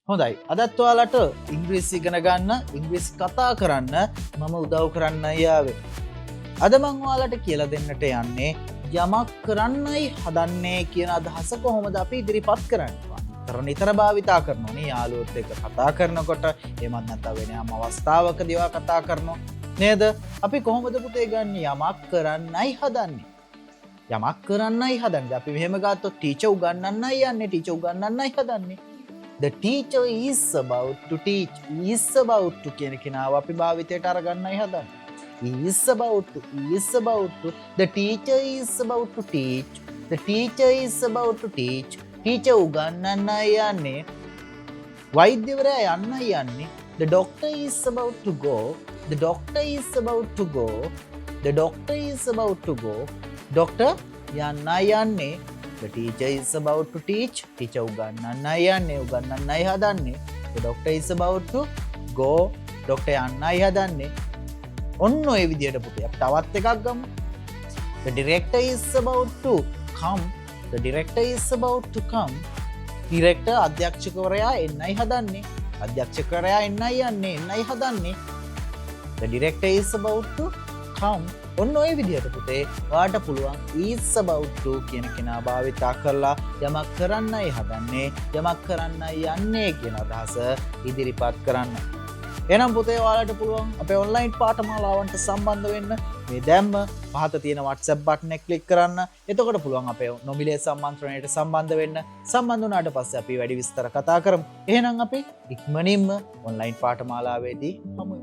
හොඳයි. අදත් ඔයාලට ඉංග්‍රීසි ඉගෙන ගන්න, ඉංග්‍රීසි කතා කරන්න මම උදව් කරන්නයි ආවේ. අද මම ඔයාලට කියලා දෙන්නට යන්නේ යමක් කරන්නයි හදන්නේ කියන අදහස කොහොමද අපි ඉදිරිපත් කරන්නේ. නිතර භාවිතා කරනවා නේ යාළුවොත් එක්ක කතා කරනකොට, එහෙමත් නැත්නම් වෙන යම් අවස්ථාවකදී ඒවා කතා කරනවා නේද? අපි කොහොමද පුතේ ගන්න යමක් කරන්නයි හදන්නේ. යමක් කරන්නයි හදන්නේ. අපි මෙහෙම ගත්තොත් ටීචර් උගන්වන්නයි යන්නේ, ටීචර් උගන්වන්නයි හදන්නේ. The teacher is about to teach. Is about to කියන කෙනාව අපි භාවිතයට අරගන්නයි හදන්නේ. Is about to. The teacher is about to teach. The teacher is about to teach. Teacher උගන්වන්නයි යන්නේ. වෛද්‍යවරයා යන්නයි යන්නේ. The doctor is about to go. The doctor is about to go. The doctor is about to go. Doctor යන්නයි යන්නේ. The teacher is about to teach. Teacher උගන්වන්නයි යන්නේ, උගන්වන්නයි හදන්නේ. The doctor is about to go. Doctor යන්නයි හදන්නේ. ඔන්න ඔය විදියට පුතේ අපි තවත් එකක් ගමු. The director is about to come. The director is about to come. Director අධ්‍යක්ෂකවරයා එන්නයි හදන්නේ. අධ්‍යක්ෂකවරයා එන්නයි යන්නේ, එන්නයි හදන්නේ. The director is about to come. ඔන්න ඔය විදිහට පුතේ ඔයාට පුළුවන් is about to කියන කෙනා භාවිතා කරලා යමක් කරන්නයි හදන්නේ, යමක් කරන්නයි යන්නේ කියන අදහස ඉදිරිපත් කරන්න. එහෙනම් පුතේ ඔයාලට පුළුවන් අපේ ඔන්ලයින් පාඨමාලාවන්ට සම්බන්ධ වෙන්න. මේ දැම්ම පහත තියෙන WhatsApp බටන් එක ක්ලික් කරන්න. එතකොට පුළුවන් අපේ නොමිලේ සම්මන්ත්‍රණයට සම්බන්ධ වෙන්න. සම්බන්ධ වුණාට පස්සේ අපි වැඩි විස්තර කතා කරමු. එහෙනම් අපි ඉක්මනින්ම ඔන්ලයින් පාඨමාලාවේදී හමු